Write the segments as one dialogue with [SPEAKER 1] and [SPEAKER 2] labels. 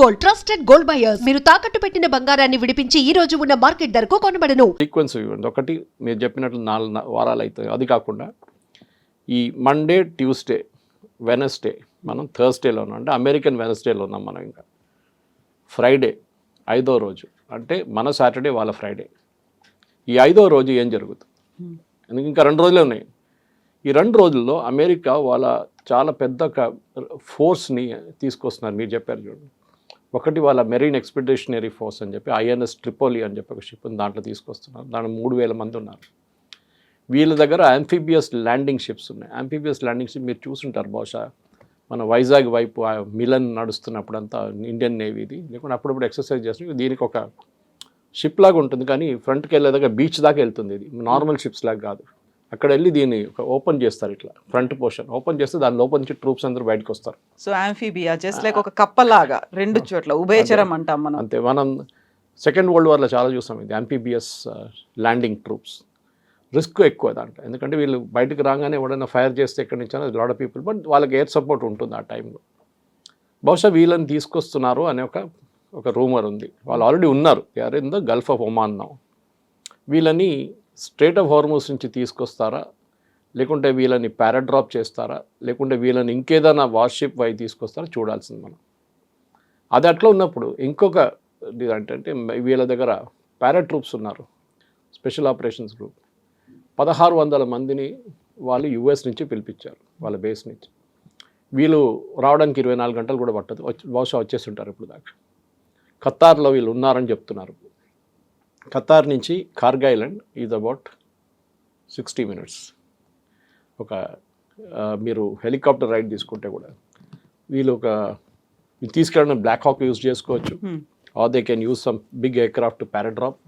[SPEAKER 1] Gold, trusted gold buyers. మీరు తాకట్టు పెట్టిన బంగారాన్ని విడిపించి ఈ రోజు ఉన్న మార్కెట్ ధరకు కొనబడను.
[SPEAKER 2] సీక్వెన్స్ ఇవ్వండి. ఒకటి మీరు చెప్పినట్లు 4 వారాలు అవుతాయి. అది కాకుండా ఈ మండే, ట్యూస్డే, వెనస్డే మనం థర్స్డేలో ఉన్నాం, అంటే అమెరికన్ వెనస్డేలో ఉన్నాం మనం. ఇంకా ఫ్రైడే 5వ రోజు, అంటే మన సాటర్డే వాళ్ళ ఫ్రైడే. ఈ 5వ రోజు ఏం జరుగుతుంది? ఎందుకు ఇంకా 2 రోజులే ఉన్నాయి. ఈ 2 రోజుల్లో అమెరికా వాళ్ళ చాలా పెద్ద ఫోర్స్ని తీసుకొస్తున్నారు. మీరు చెప్పారు చూడండి, ఒకటి వాళ్ళ మెరీన్ ఎక్స్పెడిషనరీ ఫోర్స్ అని చెప్పి ఐఎన్ఎస్ ట్రిపోలి అని చెప్పి ఒక షిప్ని దాంట్లో తీసుకొస్తున్నారు. దాంట్లో 3000 మంది ఉన్నారు. వీళ్ళ దగ్గర యాంఫీబియస్ ల్యాండింగ్ షిప్స్ ఉన్నాయి. యాంఫీబియస్ ల్యాండింగ్ షిప్ మీరు చూసుంటారు బహుశా, మన వైజాగ్ వైపు మిలన్ నడుస్తున్నప్పుడు అంతా ఇండియన్ నేవీది, లేకుంటే అప్పుడప్పుడు ఎక్సర్సైజ్ చేస్తుంది. దీనికి ఒక షిప్ లాగా ఉంటుంది, కానీ ఫ్రంట్కి వెళ్ళేదాకా బీచ్ దాకా వెళ్తుంది. ఇది నార్మల్ షిప్స్ లాగా కాదు. అక్కడ వెళ్ళి దీన్ని ఓపెన్ చేస్తారు, ఇట్లా ఫ్రంట్ పోర్షన్ ఓపెన్ చేస్తే దాని లోపల నుంచి ట్రూప్స్ అందరూ బయటకు వస్తారు.
[SPEAKER 3] సో యాంఫీబియా జస్ట్ లైక్ ఒక కప్పలాగా 2 చోట్ల ఉభయచరం అంటాం మనం.
[SPEAKER 2] అంతే. మనం సెకండ్ వరల్డ్ వార్లో చాలా చూస్తాం ఇది, యాంఫీబియస్ ల్యాండింగ్ ట్రూప్స్. రిస్క్ ఎక్కువ దాంట్లో, ఎందుకంటే వీళ్ళు బయటకు రాగానే ఎవడైనా ఫైర్ చేస్తే ఎక్కడి నుంచి అయినా లాట్ ఆఫ్ పీపుల్, బట్ వాళ్ళకి ఎయిర్ సపోర్ట్ ఉంటుంది ఆ టైంలో. బహుశా వీళ్ళని తీసుకొస్తున్నారు అనే ఒక రూమర్ ఉంది. వాళ్ళు ఆల్రెడీ ఉన్నారు, they are in the gulf of Oman now. వీళ్ళని స్ట్రేట్ ఆఫ్ హార్మూజ్ నుంచి తీసుకొస్తారా, లేకుంటే వీళ్ళని పారాడ్రాప్ చేస్తారా, లేకుంటే వీళ్ళని ఇంకేదైనా వార్షిప్ వై తీసుకొస్తారా చూడాల్సింది మనం. అది అట్లా ఉన్నప్పుడు ఇంకొక అంటే వీళ్ళ దగ్గర పారాట్రూప్స్ ఉన్నారు, స్పెషల్ ఆపరేషన్స్ గ్రూప్. 1600 మందిని వాళ్ళు యుఎస్ నుంచి పిలిపించారు, వాళ్ళ బేస్ నుంచి. వీళ్ళు రావడానికి 24 గంటలు కూడా పట్టదు, బహుశా వచ్చేస్తుంటారు ఇప్పుడు దాకా. ఖతార్లో వీళ్ళు ఉన్నారని చెప్తున్నారు. ఖతార్ నుంచి Kharg island is about 60 minutes. మీరు హెలికాప్టర్ రైడ్ తీసుకుంటే కూడా వీళ్ళు తీసుకెళ్ళిన బ్లాక్ హాక్ యూజ్ చేసుకోవచ్చు, or they can use some big aircraft paradrop,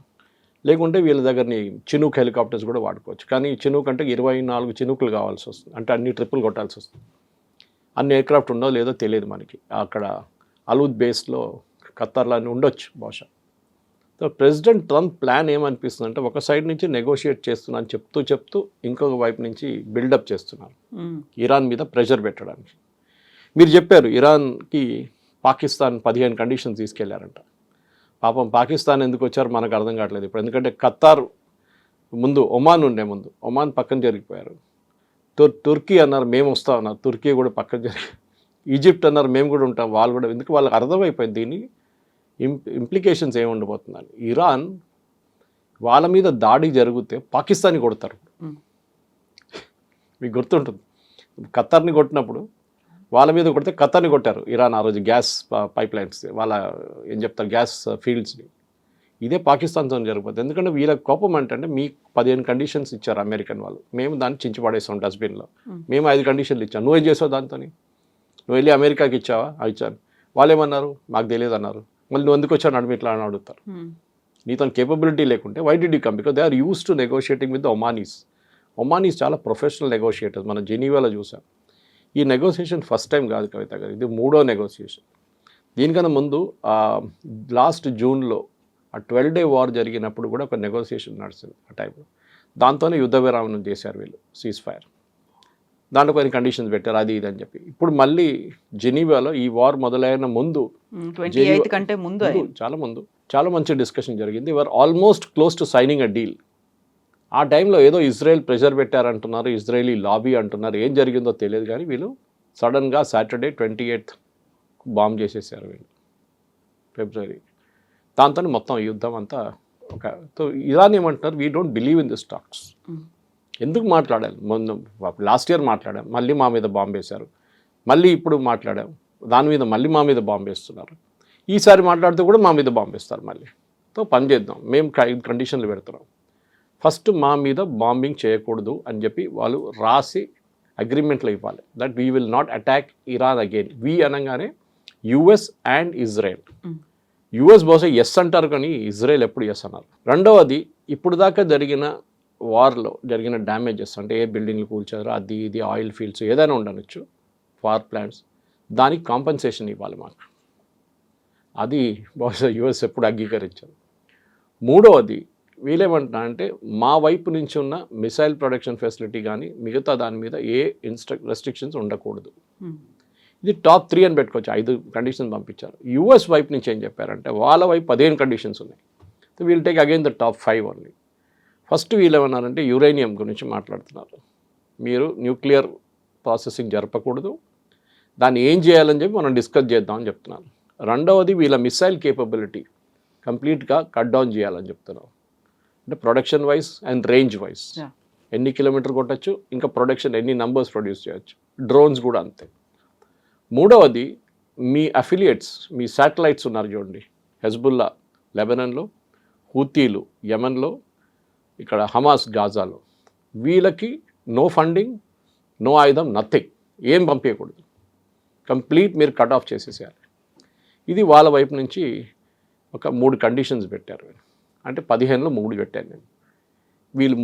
[SPEAKER 2] లేకుంటే వీళ్ళ దగ్గరని చినూక్ హెలికాప్టర్స్ కూడా వాడుకోవచ్చు. కానీ చినూక్ అంటే 24 చినూకులు కావాల్సి వస్తుంది, అంటే అన్ని ట్రిప్పులు కొట్టాల్సి వస్తుంది. అన్ని ఎయిర్క్రాఫ్ట్ ఉండో లేదో తెలియదు మనకి. అక్కడ అలూద్ బేస్లో ఖతార్లో అన్నీ ఉండొచ్చు బహుశా. సో ప్రెసిడెంట్ ట్రంప్ ప్లాన్ ఏమనిపిస్తుంది అంటే, ఒక సైడ్ నుంచి నెగోషియేట్ చేస్తున్నాను చెప్తూ ఇంకొక వైపు నుంచి బిల్డప్ చేస్తున్నారు ఇరాన్ మీద ప్రెషర్ పెట్టడానికి. మీరు చెప్పారు ఇరాన్కి పాకిస్తాన్ 15 కండిషన్స్ తీసుకెళ్లారంట. పాపం పాకిస్తాన్ ఎందుకు వచ్చారు మనకు అర్థం కావట్లేదు ఇప్పుడు. ఎందుకంటే ఖతార్ ముందు ఒమాన్ ఉండే, ముందు ఒమాన్ పక్కన జరిగిపోయారు. తుర్కీ అన్నారు మేము వస్తాం అన్నారు, తుర్కీ కూడా పక్కన జరిగి. ఈజిప్ట్ అన్నారు మేము కూడా ఉంటాం, వాళ్ళు కూడా. ఎందుకు వాళ్ళకి అర్థమైపోయింది దీన్ని ఇంప్లికేషన్స్ ఏమి ఉండబోతుందని. ఇరాన్ వాళ్ళ మీద దాడి జరిగితే పాకిస్తాన్ని కొడతారు. మీకు గుర్తుంటుంది, ఖతార్ని కొట్టినప్పుడు వాళ్ళ మీద కొడితే ఖతార్ని కొట్టారు ఇరాన్ ఆ రోజు, గ్యాస్ పైప్ లైన్స్, వాళ్ళ ఏం చెప్తారు గ్యాస్ ఫీల్డ్స్ని. ఇదే పాకిస్తాన్తో జరిగిపోతుంది. ఎందుకంటే వీళ్ళ కోపం అంటే మీకు 15 కండిషన్స్ ఇచ్చారు అమెరికన్ వాళ్ళు, మేము దాన్ని చించి పడేస్తాం డస్ట్బిన్లో. మేము 5 కండిషన్లు ఇచ్చాం, నువ్వేం చేసావు దాంతో? నువ్వు వెళ్ళి అమెరికాకి ఇచ్చావా? ఇచ్చాను. వాళ్ళు ఏమన్నారు? మాకు తెలియదు అన్నారు. మళ్ళీ నువ్వు ఎందుకు వచ్చావు నడుము ఇట్లా అని అడుగుతారు. నీతో కేపబిలిటీ లేకుంటే why did you come? Because they are use to negotiating with the Omanis. Omanis చాలా ప్రొఫెషనల్ నెగోషియేటర్స్, మన జెనీవాలో చూసాం. ఈ నెగోషియేషన్ ఫస్ట్ టైం కాదు కవిత గారు, ఇది 3వ నెగోషియేషన్. దీనికన్నా ముందు లాస్ట్ జూన్లో ఆ 12 Day వార్ జరిగినప్పుడు కూడా ఒక నెగోషియేషన్ నడిచింది ఆ టైంలో. దాంతోనే యుద్ధ విరామం చేశారు వీళ్ళు, సీజ్ ఫైర్. దాంట్లో కొన్ని కండిషన్స్ పెట్టారు, అది ఇది అని చెప్పి. ఇప్పుడు మళ్ళీ జెనీవాలో ఈ వార్ మొదలైన ముందు,
[SPEAKER 3] 28 కంటే ముందు,
[SPEAKER 2] చాలా మంచి డిస్కషన్ జరిగింది. We're almost close to signing a deal. ఆ టైంలో ఏదో ఇజ్రాయెల్ ప్రెషర్ పెట్టారంటున్నారు, ఇజ్రాయలీ లాబీ అంటున్నారు, ఏం జరిగిందో తెలియదు. కానీ వీళ్ళు సడన్గా సాటర్డే 28th బాంబ్ చేసేసారు వీళ్ళు, ఫిబ్రవరి. దాంతో మొత్తం యుద్ధం అంతా ఇరాన్ ఏమంటున్నారు, we don't believe in this talks. ఎందుకు మాట్లాడాలి? ముందు లాస్ట్ ఇయర్ మాట్లాడాం, మళ్ళీ మా మీద బాంబు వేశారు, మళ్ళీ ఇప్పుడు మాట్లాడాం, దాని మీద మళ్ళీ మా మీద బాంబు వేస్తున్నారు, ఈసారి మాట్లాడితే కూడా మా మీద బాంబు వేస్తారు మళ్ళీ. పని చేద్దాం, మేము 5 కండిషన్లు పెడుతున్నాం. ఫస్ట్ మా మీద బాంబింగ్ చేయకూడదు అని చెప్పి వాళ్ళు రాసి అగ్రిమెంట్లో ఇవ్వాలి, that we will not attack Iran again. We అనగానే యుఎస్ అండ్ ఇజ్రాయెల్. యుఎస్ బహుశా ఎస్ అంటారు, కానీ ఇజ్రాయెల్ ఎప్పుడు ఎస్ అన్నారు. రెండవది, ఇప్పుడు దాకా జరిగిన వార్లో జరిగిన డ్యామేజెస్, అంటే ఏ బిల్డింగ్లు కూల్చారో అది ఇది, ఆయిల్ ఫీల్డ్స్ ఏదైనా ఉండనొచ్చు, పవర్ ప్లాంట్స్, దానికి కాంపెన్సేషన్ ఇవ్వాలి మాకు. అది బహుశా యుఎస్ ఎప్పుడు అంగీకరించారు. మూడవది, వీళ్ళేమంటున్నా అంటే మా వైపు నుంచి ఉన్న మిసైల్ ప్రొడక్షన్ ఫెసిలిటీ కానీ మిగతా దాని మీద ఏ రెస్ట్రిక్షన్స్ ఉండకూడదు. ఇది టాప్ 3 అని పెట్టుకోవచ్చు, 5 కండిషన్స్ పంపించారు. యూఎస్ వైపు నుంచి ఏం చెప్పారంటే వాళ్ళ వైపు 15 కండిషన్స్ ఉన్నాయి. So we'll take again the top 5 only. First వీళ్ళు ఏమన్నారంటే యురేనియం గురించి మాట్లాడుతున్నారు. మీరు న్యూక్లియర్ ప్రాసెసింగ్ జరపకూడదు, దాన్ని ఏం చేయాలని చెప్పి మనం డిస్కస్ చేద్దామని చెప్తున్నారు. రెండవది వీళ్ళ మిసైల్ కేపబిలిటీ కంప్లీట్గా కట్ డౌన్ చేయాలని చెప్తున్నారు. అంటే production wise and range wise ఎన్ని కిలోమీటర్ కొట్టచ్చు, ఇంకా ప్రొడక్షన్ ఎన్ని నంబర్స్ ప్రొడ్యూస్ చేయొచ్చు, డ్రోన్స్ కూడా అంతే. మూడవది మీ అఫిలియేట్స్, మీ శాటిలైట్స్ ఉన్నారు చూడండి, హెజ్బుల్లా లెబనాన్లో, హూతీలు యెమెన్లో, ఇక్కడ హమాస్ గాజాలో, వీళ్ళకి నో ఫండింగ్, నో ఆయుధం, నథింగ్, ఏం పంపించకూడదు, కంప్లీట్ మీరు కట్ ఆఫ్ చేసేసేయాలి. ఇది వాళ్ళ వైపు నుంచి ఒక 3 కండిషన్స్ పెట్టారు. అంటే 15లో 3 పెట్టాను నేను. వీళ్ళు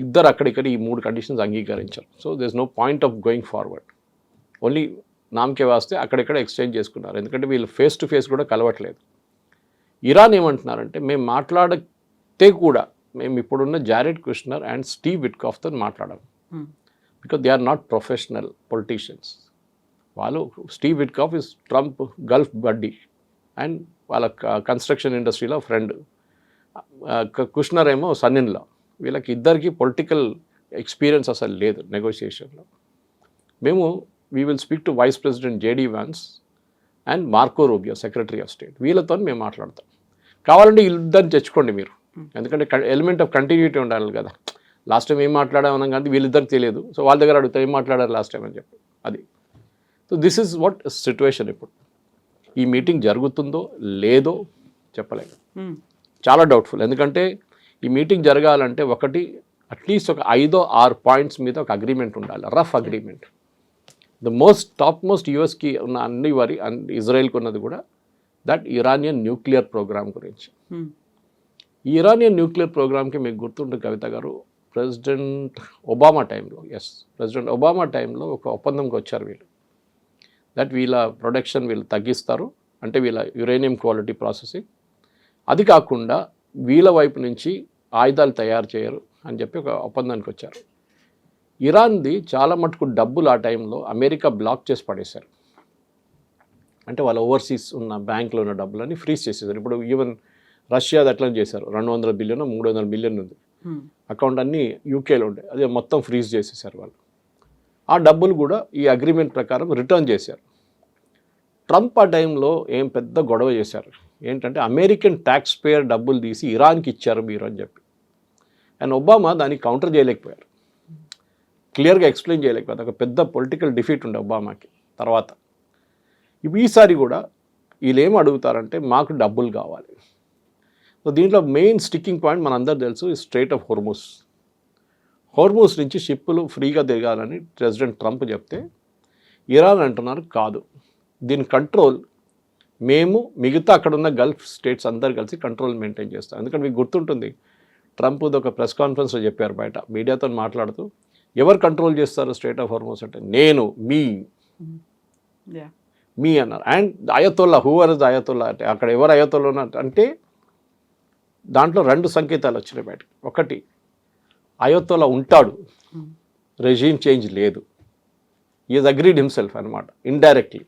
[SPEAKER 2] ఇద్దరు అక్కడిక్కడ ఈ 3 కండిషన్స్ అంగీకరించారు. So this no point of going forward, only నామకే వాస్తే అక్కడెక్కడ ఎక్స్చేంజ్ చేసుకున్నారు. ఎందుకంటే వీళ్ళు ఫేస్ టు ఫేస్ కూడా కలవట్లేదు. ఇరాన్ ఏమంటున్నారంటే మేము మాట్లాడితే కూడా మేము ఇప్పుడున్న జారెడ్ కుష్నర్ అండ్ స్టీవ్ విట్కాఫ్తో మాట్లాడాము, because they are not professional politicians. వాళ్ళు Steve Witkoff is Trump golf buddy and వాళ్ళ కన్స్ట్రక్షన్ ఇండస్ట్రీలో ఫ్రెండ్, కుష్నర్ ఏమో సన్ ఇన్ లా. వీళ్ళకి ఇద్దరికి పొలిటికల్ ఎక్స్పీరియన్స్ అసలు లేదు నెగోషియేషన్లో. మేము we will speak to vice president JD Vance and Marco Rubio secretary of state, వీళ్ళతో మేము మాట్లాడతాం. కావాలంటే వీళ్ళిద్దరిని తెచ్చుకోండి మీరు, ఎందుకంటే ఎలిమెంట్ ఆఫ్ కంటిన్యూటీ ఉండాలి కదా. లాస్ట్ టైం ఏం మాట్లాడామన్నాం కానీ వీళ్ళిద్దరికి తెలియదు, సో వాళ్ళ దగ్గర అడుగుతా ఏం మాట్లాడారు లాస్ట్ టైం అని చెప్పి. అది so this is what situation. ఇప్పుడు ఈ మీటింగ్ జరుగుతుందో లేదో చెప్పలేము, చాలా డౌట్ఫుల్. ఎందుకంటే ఈ మీటింగ్ జరగాలంటే ఒకటి అట్లీస్ట్ ఒక 5-6 పాయింట్స్ మీద ఒక అగ్రిమెంట్ ఉండాలి, rough agreement. The top most యూఎస్కి ఉన్న అన్ని వారి ఇజ్రాయెల్కి ఉన్నది కూడా దట్ ఇరానియన్ న్యూక్లియర్ ప్రోగ్రామ్ గురించి. ఈ ఇరానియన్ న్యూక్లియర్ ప్రోగ్రామ్కి మీకు గుర్తుంటుంది కవిత గారు, ప్రెసిడెంట్ ఒబామా టైంలో ఒక ఒప్పందంకి వచ్చారు వీళ్ళు, దట్ వీళ్ళ ప్రొడక్షన్ వీళ్ళు తగ్గిస్తారు, అంటే వీళ్ళ యురేనియం క్వాలిటీ ప్రాసెసింగ్. అది కాకుండా వీళ్ళ వైపు నుంచి ఆయుధాలు తయారు చేయరు అని చెప్పి ఒక ఒప్పందానికి వచ్చారు. ఇరాన్ది చాలా మటుకు డబ్బులు ఆ టైంలో అమెరికా బ్లాక్ చేసి పడేశారు. అంటే వాళ్ళ ఓవర్సీస్ ఉన్న బ్యాంకులో ఉన్న డబ్బులని ఫ్రీజ్ చేసేసారు. ఇప్పుడు ఈవెన్ రష్యాది అట్లా చేశారు, 200 బిలియన్ 300 బిలియన్ ఉంది అకౌంట్, అన్నీ యూకేలో ఉండే, అది మొత్తం ఫ్రీజ్ చేసేసారు వాళ్ళు. ఆ డబ్బులు కూడా ఈ అగ్రిమెంట్ ప్రకారం రిటర్న్ చేశారు. ట్రంప్ ఆ టైంలో ఏం పెద్ద గొడవ చేశారు, ఏంటంటే అమెరికన్ ట్యాక్స్ పేయర్ డబ్బులు తీసి ఇరాన్కి ఇచ్చారు మీరు అని చెప్పి. అండ్ ఒబామా దానికి కౌంటర్ చేయలేకపోయారు, క్లియర్గా ఎక్స్ప్లెయిన్ చేయలేకపోయారు. ఒక పెద్ద పొలిటికల్ డిఫీట్ ఉండే ఒబామాకి. తర్వాత ఈసారి కూడా వీళ్ళు ఏం అడుగుతారంటే మాకు డబ్బులు కావాలి. సో దీంట్లో మెయిన్ స్టిక్కింగ్ పాయింట్ మనందరూ తెలుసు, స్ట్రైట్ ఆఫ్ హోర్మూస్ నుంచి షిప్పులు ఫ్రీగా దిగాలని ప్రెసిడెంట్ ట్రంప్ చెప్తే ఇరాన్ అంటున్నారు కాదు, దీని కంట్రోల్ మేము మిగతా అక్కడున్న గల్ఫ్ స్టేట్స్ అందరు కలిసి కంట్రోల్ మెయింటైన్ చేస్తాం. ఎందుకంటే మీకు గుర్తుంటుంది, ట్రంప్ ఒక ప్రెస్ కాన్ఫరెన్స్లో చెప్పారు బయట మీడియాతో మాట్లాడుతూ, ఎవరు కంట్రోల్ చేస్తారు స్ట్రైట్ ఆఫ్ హోర్మూస్ అంటే నేను, మీ అన్నారు. And Ayatollah, whoever is Ayatollah అంటే అక్కడ ఎవరు అయతొల్లా అంటే దాంట్లో 2 సంకేతాలు వచ్చినాయి బయటకు. ఒకటి, అయతొల్లా ఉంటాడు, రెజీమ్ చేంజ్ లేదు, ఈజ్ అగ్రీడ్ హిమ్సెల్ఫ్ అనమాట ఇండైరెక్ట్లీ.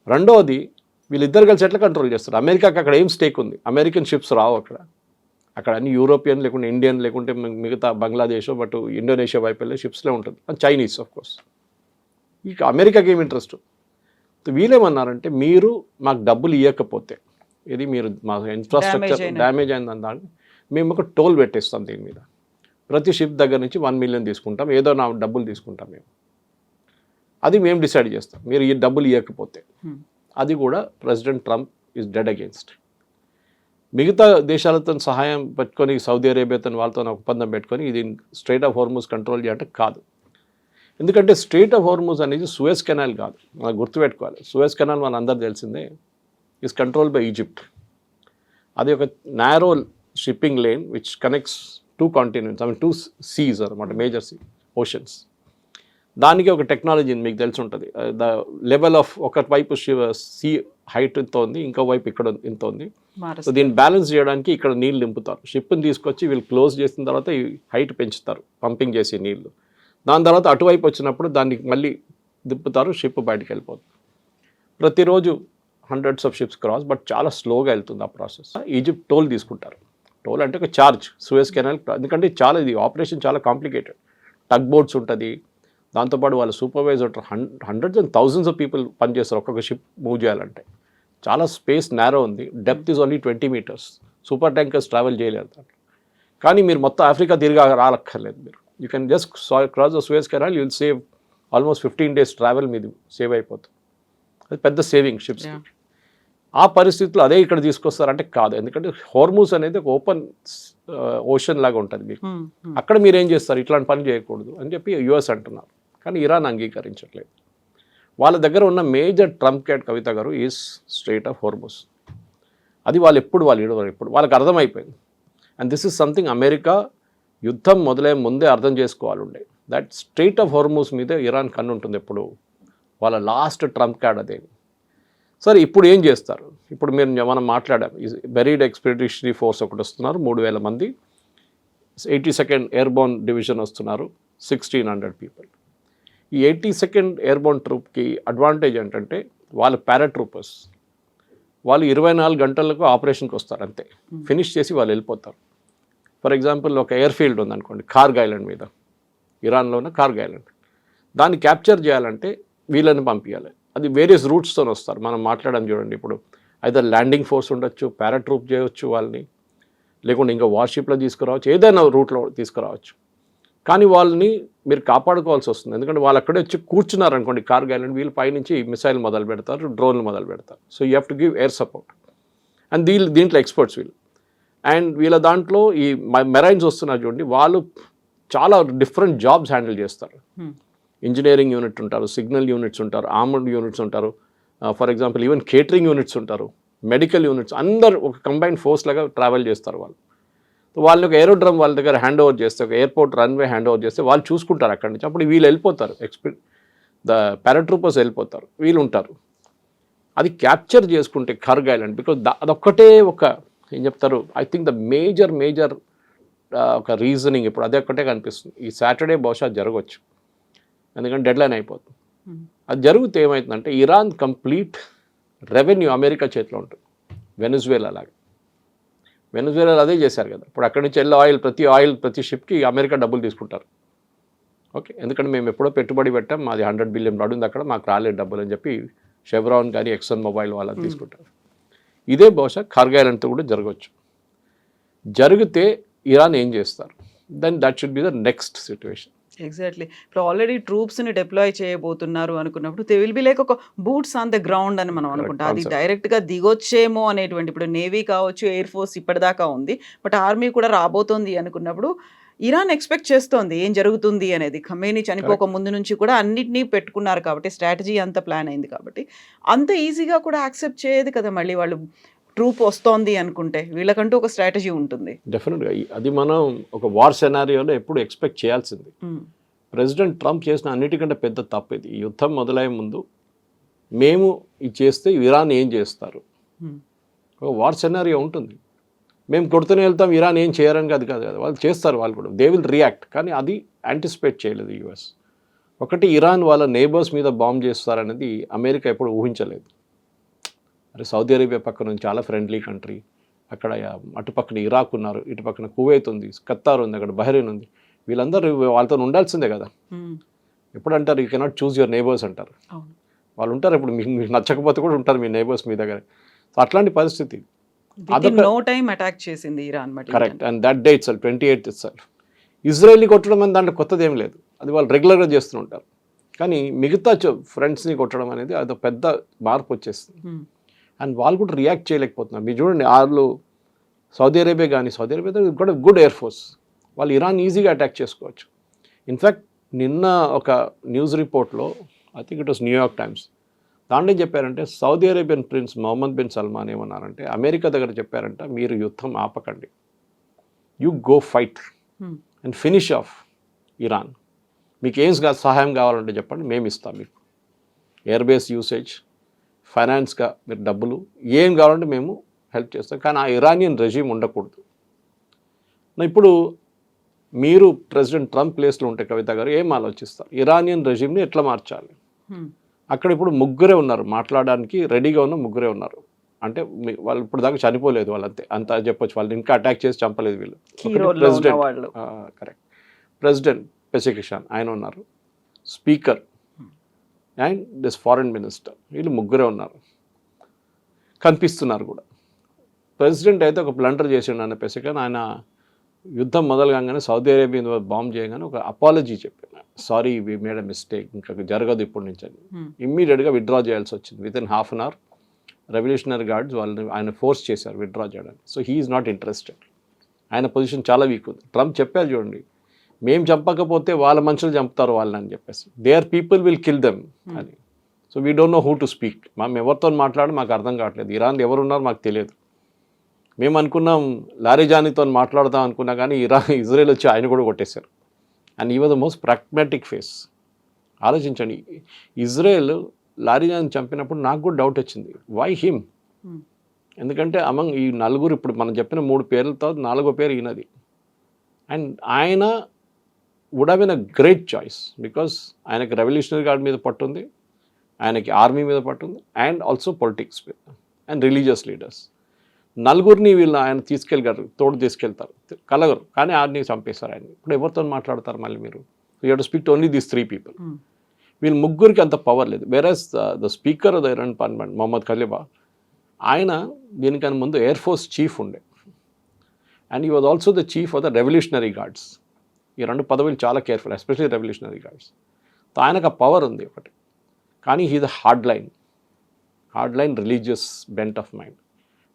[SPEAKER 2] రెండవది, వీళ్ళిద్దరు కలిసి ఎట్లా కంట్రోల్ చేస్తారు, అమెరికాకి అక్కడ ఏం స్టేక్ ఉంది, అమెరికన్ షిప్స్ రావు అక్కడ అన్ని యూరోపియన్ లేకుంటే ఇండియన్ లేకుంటే మిగతా బంగ్లాదేశ్ బట్ ఇండోనేషియా వైపు వెళ్ళే షిప్స్లో ఉంటుంది, చైనీస్ ఆఫ్ కోర్స్. ఇక అమెరికాకి ఏం ఇంట్రెస్ట్. వీళ్ళేమన్నారంటే మీరు మాకు డబ్బులు ఇవ్వకపోతే, ఇది మీరు మా ఇన్ఫ్రాస్ట్రక్చర్ డ్యామేజ్ అయిందని దాన్ని మేము ఒక టోల్ పెట్టేస్తాం, దీని మీద ప్రతి షిప్ దగ్గర నుంచి 1 మిలియన్ తీసుకుంటాం, ఏదో నా డబ్బులు తీసుకుంటాం మేము, అది మేము డిసైడ్ చేస్తాం మీరు ఈ డబ్బులు ఇవ్వకపోతే. అది కూడా president Trump is dead against. మిగతా దేశాలతో సహాయం పెట్టుకొని సౌదీ అరేబియాతో వాళ్ళతో ఒప్పందం పెట్టుకొని ఇది స్ట్రైట్ ఆఫ్ హోర్మూజ్ కంట్రోల్ చేయాలంటే కాదు. ఎందుకంటే స్ట్రైట్ ఆఫ్ హోర్మూజ్ అనేది సూయజ్ కెనాల్ కాదు, మనం గుర్తుపెట్టుకోవాలి. సూయజ్ కెనాల్ మన అందరు తెలిసిందే, ఈజ్ కంట్రోల్ బై ఈజిప్ట్. అది ఒక narrow shipping lane which connects 2 continents, I mean 2 seas అనమాట, మేజర్ ఓషన్స్. దానికి ఒక టెక్నాలజీ మీకు తెలిసి ఉంటుంది, ద లెవెల్ ఆఫ్ ఒక వైపు సీ హైట్ ఇంత ఉంది, ఇంకో వైపు ఇక్కడ ఇంత ఉంది. సో దీన్ని బ్యాలెన్స్ చేయడానికి ఇక్కడ నీళ్ళు నింపుతారు, షిప్ని తీసుకొచ్చి వీళ్ళు క్లోజ్ చేసిన తర్వాత ఈ హైట్ పెంచుతారు పంపింగ్ చేసే నీళ్ళు. దాని తర్వాత అటువైపు వచ్చినప్పుడు దాన్ని మళ్ళీ దిప్పుతారు, షిప్ బయటకు వెళ్ళిపోతుంది. ప్రతిరోజు hundreds of ships cross, but చాలా స్లోగా వెళ్తుంది ఆ ప్రాసెస్. ఈజిప్ట్ టోల్ తీసుకుంటారు. టోల్ అంటే ఒక ఛార్జ్ సూయజ్ కెనాల్, ఎందుకంటే చాలా ఇది ఆపరేషన్ చాలా కాంప్లికేటెడ్. టగ్ బోట్స్ ఉంటుంది, దాంతోపాటు వాళ్ళ supervisor hundreds and thousands of people పనిచేస్తారు ఒక్కొక్క షిప్ మూవ్ చేయాలంటే. చాలా స్పేస్ నేరో ఉంది, depth is only 20 meters. Super tankers travel చేయలేరు దాంట్లో. కానీ మీరు మొత్తం ఆఫ్రికా తిరిగి రాలక్కర్లేదు. మీరు you can just cross the Suez canal, you will save almost 15 days travel మీది సేవ్ అయిపోతుంది. అది పెద్ద సేవింగ్ షిప్స్. ఆ పరిస్థితుల్లో అదే ఇక్కడ తీసుకొస్తారంటే కాదు, ఎందుకంటే హోర్మూస్ అనేది ఒక ఓపెన్ ఓషన్ లాగా ఉంటుంది మీకు. అక్కడ మీరు ఏం చేస్తారు, ఇట్లాంటి పని చేయకూడదు అని చెప్పి యుఎస్ అంటున్నారు. కానీ ఇరాన్ అంగీకరించట్లేదు. వాళ్ళ దగ్గర ఉన్న మేజర్ ట్రంప్ క్యాట్ కవిత గారు ఈజ్ స్ట్రెయిట్ ఆఫ్ హోర్మూస్. అది వాళ్ళు ఎప్పుడు వాళ్ళకి అర్థమైపోయింది. And this is something America యుద్ధం మొదలయ్యే ముందే అర్థం చేసుకోవాలి ఉండే. దట్ స్ట్రెయిట్ ఆఫ్ హోర్మూస్ మీదే ఇరాన్ కన్ను ఉంటుంది ఎప్పుడు. వాళ్ళ లాస్ట్ ట్రంప్ కార్డ్ అదే. సరే ఇప్పుడు ఏం చేస్తారు? ఇప్పుడు మనం మాట్లాడాం, బెరీడ్ ఎక్స్పెడిషనరీ ఫోర్స్ ఒకటి వస్తున్నారు, 3,000 మంది. 82nd ఎయిర్బోర్న్ డివిజన్ వస్తున్నారు, 1,600 people. ఈ 82nd ఎయిర్బోర్న్ ట్రూప్కి అడ్వాంటేజ్ ఏంటంటే వాళ్ళు పారాట్రూపర్స్. వాళ్ళు 24 గంటలకు ఆపరేషన్కి వస్తారు అంతే, ఫినిష్ చేసి వాళ్ళు వెళ్ళిపోతారు. ఫర్ ఎగ్జాంపుల్ ఒక ఎయిర్ ఫీల్డ్ ఉందనుకోండి కార్గ్ ఐలాండ్ మీద, ఇరాన్లో ఉన్న కార్గ్ ఐలాండ్, దాన్ని క్యాప్చర్ చేయాలంటే వీళ్ళని పంపించాలి. అది వేరియస్ రూట్స్తో వస్తారు. మనం మాట్లాడడం చూడండి, ఇప్పుడు అయితే ల్యాండింగ్ ఫోర్స్ ఉండొచ్చు, పారాట్రూప్ చేయవచ్చు వాళ్ళని, లేకుంటే ఇంకా వార్షిప్లో తీసుకురావచ్చు, ఏదైనా రూట్లో తీసుకురావచ్చు. కానీ వాళ్ళని మీరు కాపాడుకోవాల్సి వస్తుంది, ఎందుకంటే వాళ్ళు అక్కడే వచ్చి కూర్చున్నారు అనుకోండి కార్గ్ ఐలాండ్, వీళ్ళు పైనుంచి మిసైల్ మొదలు పెడతారు, డ్రోన్లు మొదలు పెడతారు. So you have to give air support. And దీంట్లో ఎక్స్పర్ట్స్ వీళ్ళు. అండ్ వీళ్ళ దాంట్లో ఈ మెరైన్స్ వస్తున్నారు చూడండి, వాళ్ళు చాలా డిఫరెంట్ జాబ్స్ హ్యాండిల్ చేస్తారు. ఇంజనీరింగ్ యూనిట్ ఉంటారు, సిగ్నల్ యూనిట్స్ ఉంటారు, ఆర్మర్డ్ యూనిట్స్ ఉంటారు, for example even catering units ఉంటారు, మెడికల్ యూనిట్స్, అందరు ఒక కంబైన్డ్ ఫోర్స్ లాగా ట్రావెల్ చేస్తారు వాళ్ళు. వాళ్ళని ఒక ఏరోడ్రమ్ వాళ్ళ దగ్గర హ్యాండ్ ఓవర్ చేస్తే, ఒక ఎయిర్పోర్ట్ రన్వే హ్యాండ్ ఓవర్ చేస్తే వాళ్ళు చూసుకుంటారు అక్కడి నుంచి. అప్పుడు వీళ్ళు వెళ్ళిపోతారు, ద పారాట్రూపర్స్ వెళ్ళిపోతారు, వీళ్ళు ఉంటారు. అది క్యాప్చర్ చేసుకుంటే కార్గ్ ఐలాండ్, బికాజ్ అదొక్కటే ఒక ఏం చెప్తారు, ఐ థింక్ ద మేజర్ ఒక రీజనింగ్ ఇప్పుడు అదే ఒక్కటే కనిపిస్తుంది. ఈ సాటర్డే బహుశా జరగవచ్చు, ఎందుకంటే డెడ్లైన్ అయిపోతుంది. అది జరిగితే ఏమవుతుందంటే ఇరాన్ కంప్లీట్ రెవెన్యూ అమెరికా చేతిలో ఉంటుంది. వెనిజువేలా లాగా, వెనిజువేలా అదే చేశారు కదా. ఇప్పుడు అక్కడి నుంచి వెళ్ళే ప్రతి షిప్కి అమెరికా డబ్బులు తీసుకుంటారు. ఓకే, ఎందుకంటే మేము ఎప్పుడో పెట్టుబడి పెట్టాం, మాది $100 billion ఉంది అక్కడ, మాకు రాలేదు డబ్బులు అని చెప్పి షెవ్రాన్ కానీ ఎక్సన్ మొబైల్ వాళ్ళని తీసుకుంటారు. ఇదే బహుశా కార్గ్ ఐలాండ్తో కూడా జరగవచ్చు. జరిగితే ఇరాన్ ఏం చేస్తారు, then that should be the next situation.
[SPEAKER 3] Exactly. ఇప్పుడు ఆల్రెడీ ట్రూప్స్ని డిప్లాయ్ చేయబోతున్నారు అనుకున్నప్పుడు దే విల్ బి లైక్ ఒక బూట్స్ ఆన్ ద గ్రౌండ్ అని మనం అనుకుంటాం. అది డైరెక్ట్గా దిగొచ్చేమో అనేటువంటి, ఇప్పుడు నేవీ కావచ్చు, ఎయిర్ ఫోర్స్ ఇప్పటిదాకా ఉంది, బట్ ఆర్మీ కూడా రాబోతోంది అనుకున్నప్పుడు ఇరాన్ ఎక్స్పెక్ట్ చేస్తోంది ఏం జరుగుతుంది అనేది. ఖమేనీ చనిపోక ముందు నుంచి కూడా అన్నిటినీ పెట్టుకున్నారు కాబట్టి, స్ట్రాటజీ అంత ప్లాన్ అయింది కాబట్టి అంత ఈజీగా కూడా యాక్సెప్ట్ చేయదు కదా. మళ్ళీ వాళ్ళు ట్రూప్ వస్తోంది అనుకుంటే వీళ్ళకంటూ ఒక స్ట్రాటజీ ఉంటుంది.
[SPEAKER 2] డెఫినెట్గా అది మనం ఒక వార్ సెనారియోలో ఎప్పుడు ఎక్స్పెక్ట్ చేయాల్సింది. ప్రెసిడెంట్ ట్రంప్ చేసిన అన్నిటికంటే పెద్ద తప్పు ఇది. యుద్ధం మొదలయ్యే ముందు మేము ఇది చేస్తే ఇరాన్ ఏం చేస్తారు, ఒక వార్ సెనారియో ఉంటుంది. మేము కొడుతూనే వెళ్తాం, ఇరాన్ ఏం చేయరని కాదు కదా, వాళ్ళు చేస్తారు, వాళ్ళు కూడా దే విల్ రియాక్ట్. కానీ అది యాంటిసిపేట్ చేయలేదు యుఎస్. ఒకటి, ఇరాన్ వాళ్ళ నేబర్స్ మీద బాంబ్ చేస్తారనేది అమెరికా ఎప్పుడు ఊహించలేదు. అరే సౌదీ అరేబియా పక్కన ఉంది, చాలా ఫ్రెండ్లీ కంట్రీ, అక్కడ అటుపక్కన ఇరాక్ ఉన్నారు, ఇటు పక్కన కువైత్ ఉంది, ఖతార్ ఉంది, అక్కడ బహ్రెయిన్ ఉంది, వీళ్ళందరూ వాళ్ళతో ఉండాల్సిందే కదా. ఎప్పుడు అంటారు you cannot choose your neighbours అంటారు. వాళ్ళు ఉంటారు, ఇప్పుడు మీకు నచ్చకపోతే కూడా ఉంటారు మీ నేబర్స్ మీ దగ్గర. సో అట్లాంటి పరిస్థితి.
[SPEAKER 3] నో టైం అటాక్ చేసింది Iran.
[SPEAKER 2] Correct. And that day itself 28th itself ఇజ్రాయెల్ని కొట్టడం అని దాంట్లో కొత్తది ఏం లేదు, అది వాళ్ళు రెగ్యులర్గా చేస్తూ ఉంటారు. కానీ మిగతా ఫ్రెండ్స్ని కొట్టడం అనేది అది పెద్ద మార్పు వచ్చేస్తుంది. అండ్ వాళ్ళు కూడా రియాక్ట్ చేయలేకపోతున్నారు. మీరు చూడండి, వాళ్ళు సౌదీ అరేబియా కానీ, సౌదీ అరేబియా కూడా గుడ్ ఎయిర్ ఫోర్స్, వాళ్ళు ఇరాన్ ఈజీగా అటాక్ చేసుకోవచ్చు. ఇన్ఫ్యాక్ట్ నిన్న ఒక న్యూస్ రిపోర్ట్లో, I think it was New York Times, దాంట్లో ఏం చెప్పారంటే Saudi Arabian prince Mohammed bin Salman ఏమన్నారంటే అమెరికా దగ్గర చెప్పారంట, మీరు యుద్ధం ఆపకండి, you go fight and finish off Iran. మీకు ఏం సహాయం కావాలంటే చెప్పండి, మేము ఇస్తాం మీకు ఎయిర్ బేస్ యూసేజ్, ఫైనాన్స్గా మీరు డబ్బులు ఏం కావాలంటే మేము హెల్ప్ చేస్తాం, కానీ ఆ ఇరానియన్ రెజీమ్ ఉండకూడదు. ఇప్పుడు మీరు ప్రెసిడెంట్ ట్రంప్ ప్లేస్లో ఉంటే కవిత గారు ఏం ఆలోచిస్తారు, ఇరానియన్ రెజీమ్ని ఎట్లా మార్చాలి? అక్కడ ఇప్పుడు ముగ్గురే ఉన్నారు మాట్లాడడానికి రెడీగా ఉన్న ముగ్గురే ఉన్నారు. అంటే వాళ్ళు ఇప్పుడు దాకా చనిపోలేదు వాళ్ళంతే, అంత చెప్పొచ్చు. వాళ్ళు ఇంకా అటాక్ చేసి చంపలేదు వీళ్ళు.
[SPEAKER 3] వాళ్ళు
[SPEAKER 2] కరెక్ట్, ప్రెసిడెంట్ పెసికిషాన్ ఆయన ఉన్నారు, speaker and this foreign minister, వీళ్ళు ముగ్గురే ఉన్నారు, కనిపిస్తున్నారు కూడా. ప్రెసిడెంట్ అయితే ఒక బ్లండర్ చేసిండు అన్న పెసికిషాన్. ఆయన యుద్ధం మొదలు కాగానే సౌదీ అరేబియా బాంబ్ చేయగానే ఒక అపాలజీ చెప్పాను, sorry we made a mistake, ఇంకా జరగదు ఇప్పటి నుంచి అని. ఇమ్మీడియట్గా విత్డ్రా చేయాల్సి వచ్చింది. Within half an hour revolutionary guards వాళ్ళని ఆయన ఫోర్స్ చేశారు విత్డ్రా చేయడానికి. So he is not interested. ఆయన పొజిషన్ చాలా వీక్ ఉంది. ట్రంప్ చెప్పారు చూడండి, మేము చంపకపోతే వాళ్ళ మనుషులు చంపుతారు వాళ్ళని అని చెప్పేసి, there people will kill them అని. So we don't know who to speak. మేము ఎవరితో మాట్లాడి మాకు అర్థం కావట్లేదు, ఇరాన్ ఎవరున్నారో మాకు తెలియదు. మేము అనుకున్నాం లారీజానీతో మాట్లాడదాం అనుకున్నా కానీ ఇజ్రాయెల్ వచ్చి ఆయన కూడా కొట్టేశారు. And he was the most pragmatic face. ఆలోచించండి, ఇజ్రాయెల్ లారీజాని చంపినప్పుడు నాకు కూడా డౌట్ వచ్చింది, వై హిమ్? ఎందుకంటే అమంగ్ ఈ నలుగురు, ఇప్పుడు మనం చెప్పిన 3 పేర్లతో 4వ పేరు ఈయనది. అండ్ ఆయన would have been a great choice because ఆయనకి రెవల్యూషనరీ గార్డ్ మీద పట్టుంది, ఆయనకి ఆర్మీ మీద పట్టుంది, అండ్ ఆల్సో పొలిటిక్స్ మీద అండ్ రిలీజియస్ లీడర్స్. నలుగురిని వీళ్ళు ఆయన తీసుకెళ్ళగలరు, తోడు తీసుకెళ్తారు, కలగరు, కానీ ఆర్ని చంపేశారు ఆయన. ఇప్పుడు ఎవరితో మాట్లాడతారు మళ్ళీ మీరు? You have to speak to only these 3 people. వీళ్ళు ముగ్గురికి అంత పవర్ లేదు. Whereas the speaker of the Iran parliament Mohammed Khalifa, ఆయన దీనికన్నా ముందు ఎయిర్ ఫోర్స్ చీఫ్ ఉండే, and he was also the chief of the revolutionary guards. ఈ 2 పదవులు చాలా careful, especially revolutionary guards. So ఆయనకు ఆ పవర్ ఉంది ఒకటి, కానీ he the hard line religious bent of mind.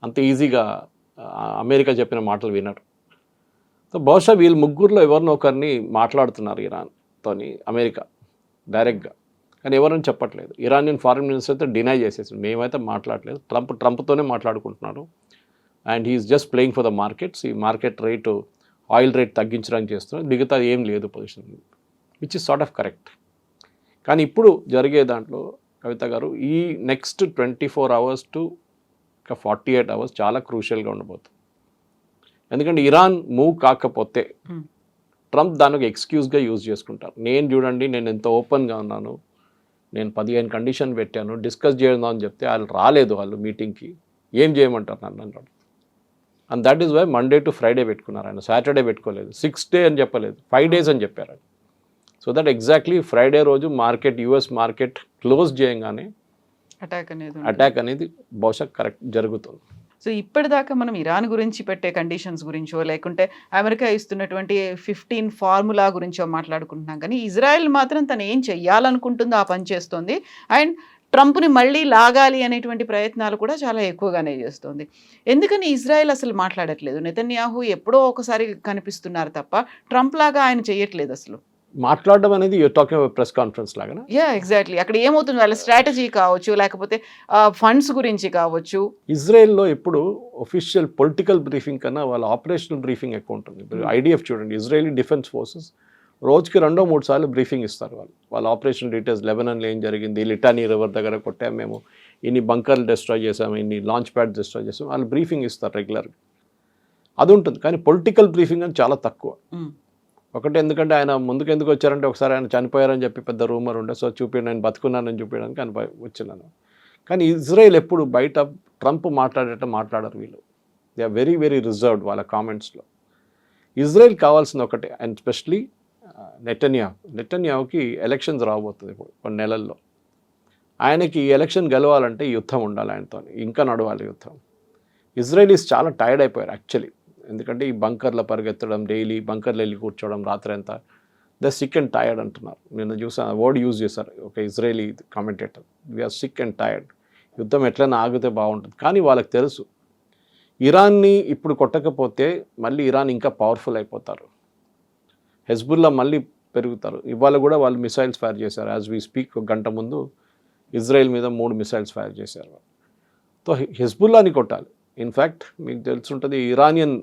[SPEAKER 2] అంత ఈజీగా అమెరికా చెప్పిన మాటలు వినరు. సో బహుశా వీళ్ళు ముగ్గురులో ఎవరినో ఒకరిని మాట్లాడుతున్నారు ఇరాన్తో అమెరికా డైరెక్ట్గా, కానీ ఎవరని చెప్పట్లేదు. ఇరానియన్ ఫారెన్ మినిస్టర్ అయితే డినై చేసేసారు, మేమైతే మాట్లాడలేదు, ట్రంప్తోనే మాట్లాడుకుంటున్నాడు, and he is just playing for the markets. ఈ మార్కెట్ రేటు, ఆయిల్ రేట్ తగ్గించడానికి చేస్తున్నారు, మిగతా ఏం లేదు position, which is sort of correct. కానీ ఇప్పుడు జరిగే దాంట్లో కవిత గారు, ఈ నెక్స్ట్ 24 hours to 48 hours చాలా క్రూషియల్గా ఉండబోతుంది. ఎందుకంటే ఇరాన్ మూవ్ కాకపోతే ట్రంప్ దానికి ఎక్స్క్యూజ్గా యూజ్ చేసుకుంటారు. చూడండి నేను ఎంత ఓపెన్గా ఉన్నాను, నేను 15 కండిషన్ పెట్టాను, డిస్కస్ చేద్దాం అని చెప్తే వాళ్ళు రాలేదు, వాళ్ళు మీటింగ్కి, ఏం చేయమంటారు నన్ను అన్నాడు. And that is why Monday to Friday పెట్టుకున్నారు ఆయన, సాటర్డే పెట్టుకోలేదు, 6 days అని చెప్పలేదు, 5 days అని చెప్పారు. సో దట్ ఎగ్జాక్ట్లీ ఫ్రైడే రోజు మార్కెట్, యుఎస్ మార్కెట్ క్లోజ్ చేయగానే అటాక్ అనేది బహుశా కరెక్ట్ జరుగుతుంది.
[SPEAKER 3] సో ఇప్పటిదాకా మనం ఇరాన్ గురించి పెట్టే కండిషన్స్ గురించో, లేకుంటే అమెరికా ఇస్తున్నటువంటి 15 ఫార్ములా గురించో మాట్లాడుకుంటున్నాం, కానీ ఇజ్రాయెల్ మాత్రం తను ఏం చెయ్యాలనుకుంటుందో ఆ పని చేస్తుంది. అండ్ ట్రంప్ని మళ్ళీ లాగాలి అనేటువంటి ప్రయత్నాలు కూడా చాలా ఎక్కువగానే చేస్తుంది. ఎందుకని ఇజ్రాయెల్ అసలు మాట్లాడట్లేదు? నెతన్యాహు ఎప్పుడో ఒకసారి కనిపిస్తున్నారు తప్ప ట్రంప్ లాగా ఆయన చెయ్యట్లేదు అసలు.
[SPEAKER 2] మాట్లాడడం అనేది యూర్ టాకింగ్ ప్రెస్ కాన్ఫరెన్స్ లాగా.
[SPEAKER 3] ఎగ్జాక్ట్లీ. అక్కడ ఏమవుతుంది, వాళ్ళ స్ట్రాటజీ కావచ్చు, లేకపోతే ఫండ్స్ గురించి కావచ్చు.
[SPEAKER 2] ఇజ్రాయెల్లో ఎప్పుడు ఒఫిషియల్ పొలిటికల్ బ్రీఫింగ్ కన్నా వాళ్ళ ఆపరేషనల్ బ్రీఫింగ్ ఎక్కువ ఉంటుంది. ఇప్పుడు ఐడిఎఫ్ చూడండి, ఇజ్రాయలీ డిఫెన్స్ ఫోర్సెస్ రోజుకి 2-3 సార్లు బ్రీఫింగ్ ఇస్తారు. వాళ్ళ ఆపరేషన్ డీటెయిల్స్, లెబనాన్లో ఏం జరిగింది, లిటానీ రివర్ దగ్గర కొట్టాము మేము, ఇన్ని బంకర్లు డిస్ట్రాయ్ చేసాము, ఇన్ని లాంచ్ ప్యాడ్ డిస్ట్రాయ్ చేసాము, వాళ్ళు బ్రీఫింగ్ ఇస్తారు రెగ్యులర్గా. అది ఉంటుంది, కానీ పొలిటికల్ బ్రీఫింగ్ అని చాలా తక్కువ. ఒకటి, ఎందుకంటే ఆయన ముందుకు ఎందుకు వచ్చారంటే ఒకసారి ఆయన చనిపోయారని చెప్పి పెద్ద రూమర్ ఉండే, సో నేను బతుకున్నానని చూపించడానికి ఆయన వచ్చినాను. కానీ ఇజ్రాయెల్ ఎప్పుడు బయట ట్రంప్ మాట్లాడరు వీళ్ళు. They are very very reserved వాళ్ళ కామెంట్స్లో. ఇజ్రాయెల్ కావాల్సింది ఒకటే, అండ్ స్పెషలీ నెతన్యాహుకి ఎలక్షన్స్ రాబోతుంది ఇప్పుడు కొన్ని నెలల్లో. ఆయనకి ఈ ఎలక్షన్ గెలవాలంటే యుద్ధం ఉండాలి ఆయనతో, ఇంకా నడవాలి యుద్ధం. ఇజ్రాయలీస్ చాలా టైర్డ్ అయిపోయారు యాక్చువల్లీ, ఎందుకంటే ఈ బంకర్లో పరిగెత్తడం, డైలీ బంకర్లో వెళ్ళి కూర్చోవడం రాత్రి అంతా, ద సిక్ అండ్ టైర్డ్ అంటున్నారు. నేను చూసాను, వర్డ్ యూజ్ చేశారు ఒక Israeli commentator, we are sick and tired, యుద్ధం ఎట్లైనా ఆగితే బాగుంటుంది. కానీ వాళ్ళకి తెలుసు ఇరాన్ని ఇప్పుడు కొట్టకపోతే మళ్ళీ ఇరాన్ ఇంకా పవర్ఫుల్ అయిపోతారు, హెజ్బుల్లా మళ్ళీ పెరుగుతారు. ఇవాళ కూడా వాళ్ళు మిసైల్స్ ఫైర్ చేశారు, యాజ్ వీ స్పీక్ 1 గంట ముందు ఇజ్రాయెల్ మీద 3 మిసైల్స్ ఫైర్ చేశారు. సో హెజ్బుల్లాని కొట్టాలి. ఇన్ఫ్యాక్ట్ మీకు తెలుసుంటుంది, ఇరానియన్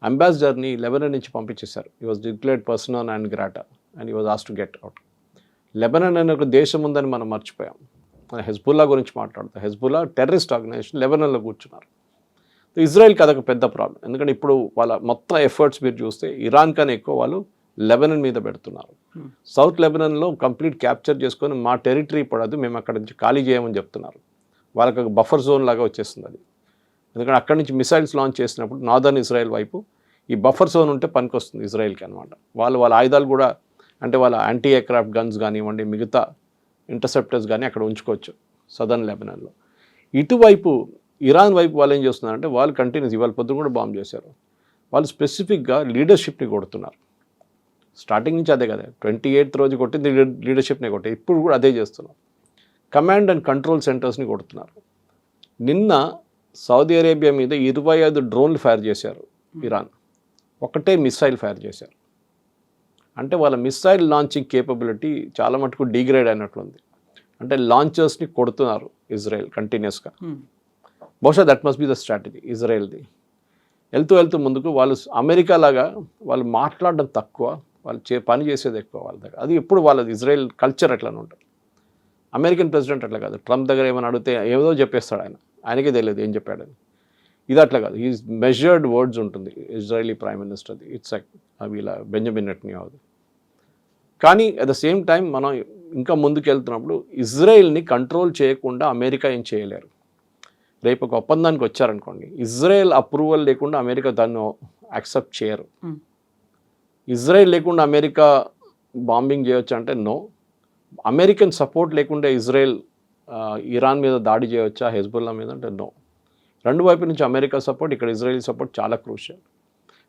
[SPEAKER 2] అంబాసిడర్ని లెబనాన్ నుంచి పంపించేశారు. He was declared persona non grata and he was asked to get out. Lebanon అనే ఒక దేశం ఉందని మనం మర్చిపోయాం. హెజ్బుల్లా గురించి మాట్లాడుతాం. హెజ్బుల్లా టెర్రరిస్ట్ ఆర్గనైజేషన్, లెబనాన్లో కూర్చున్నారు. ఇజ్రాయెల్కి అదొక పెద్ద ప్రాబ్లం, ఎందుకంటే ఇప్పుడు వాళ్ళ మొత్తం ఎఫర్ట్స్ మీరు చూస్తే ఇరాన్ కన్నా ఎక్కువ వాళ్ళు లెబనన్ మీద పెడుతున్నారు. సౌత్ లెబనన్లో కంప్లీట్ క్యాప్చర్ చేసుకొని మా టెరిటరీ పడదు, మేము అక్కడ నుంచి ఖాళీ చేయమని చెప్తున్నారు. వాళ్ళకి ఒక బఫర్ జోన్ లాగా వచ్చేస్తుంది అది. ఎందుకంటే అక్కడి నుంచి మిసైల్స్ లాంచ్ చేసినప్పుడు నార్దర్న్ ఇజ్రాయెల్ వైపు ఈ బఫర్ జోన్ ఉంటే పనికొస్తుంది ఇజ్రాయెల్కి అనమాట. వాళ్ళ ఆయుధాలు కూడా అంటే వాళ్ళ యాంటీ ఎయిర్క్రాఫ్ట్ గన్స్ కానివ్వండి, మిగతా ఇంటర్సెప్టర్స్ కానీ అక్కడ ఉంచుకోవచ్చు సదర్న్ లెబనాన్లో. ఇటువైపు ఇరాన్ వైపు వాళ్ళు ఏం చేస్తున్నారంటే వాళ్ళు కంటిన్యూస్ ఇవాళ పొద్దున కూడా బాంబ్ చేశారు. వాళ్ళు స్పెసిఫిక్గా లీడర్షిప్ని కొడుతున్నారు. స్టార్టింగ్ నుంచి అదే కదా, 28th రోజు కొట్టింది లీడర్షిప్ని కొట్టే, ఇప్పుడు కూడా అదే చేస్తున్నారు. కమాండ్ అండ్ కంట్రోల్ సెంటర్స్ని కొడుతున్నారు. నిన్న సౌదీ అరేబియా మీద 25 డ్రోన్లు ఫైర్ చేశారు ఇరాన్, ఒకటే మిసైల్ ఫైర్ చేశారు. అంటే వాళ్ళ మిసైల్ లాంచింగ్ కేపబిలిటీ చాలా మటుకు డిగ్రేడ్ అయినట్లుంది. అంటే లాంచర్స్ని కొడుతున్నారు ఇజ్రాయెల్ కంటిన్యూస్గా. బహుశా that must be the strategy ఇజ్రాయెల్ది. వెళ్తూ ముందుకు వాళ్ళు అమెరికా లాగా వాళ్ళు మాట్లాడడం తక్కువ, వాళ్ళు పని చేసేది ఎక్కువ వాళ్ళ దగ్గర. అది ఎప్పుడు వాళ్ళది ఇజ్రాయెల్ కల్చర్ అట్లా ఉంటుంది. అమెరికన్ ప్రెసిడెంట్ అట్లా కాదు, ట్రంప్ దగ్గర ఏమైనా అడిగితే ఏదో చెప్పేస్తాడు ఆయనకే తెలియదు ఏం చెప్పాడని. ఇది అట్లా కాదు, ఈ మెజర్డ్ వర్డ్స్ ఉంటుంది ఇజ్రాయలీ ప్రైమ్ మినిస్టర్ది. ఇట్స్ అవి ఇలా బెంజమిన్ నెటన్యాహు. కానీ అట్ ద సేమ్ టైం మనం ఇంకా ముందుకు వెళ్తున్నప్పుడు ఇజ్రాయెల్ని కంట్రోల్ చేయకుండా అమెరికా ఏం చేయలేరు. రేపు ఒక ఒప్పందానికి వచ్చారనుకోండి, ఇజ్రాయెల్ అప్రూవల్ లేకుండా అమెరికా దాన్ని యాక్సెప్ట్ చేయరు. ఇజ్రాయెల్ లేకుండా అమెరికా బాంబింగ్ చేయొచ్చు అంటే నో. అమెరికన్ సపోర్ట్ లేకుండా ఇజ్రాయెల్ ఇరాన్ మీద దాడి చేయవచ్చా, హెజ్బుల్లా మీద అంటే నో. రెండు వైపు నుంచి అమెరికా సపోర్ట్, ఇక్కడ ఇజ్రాయెల్ సపోర్ట్ చాలా క్రూషియల్.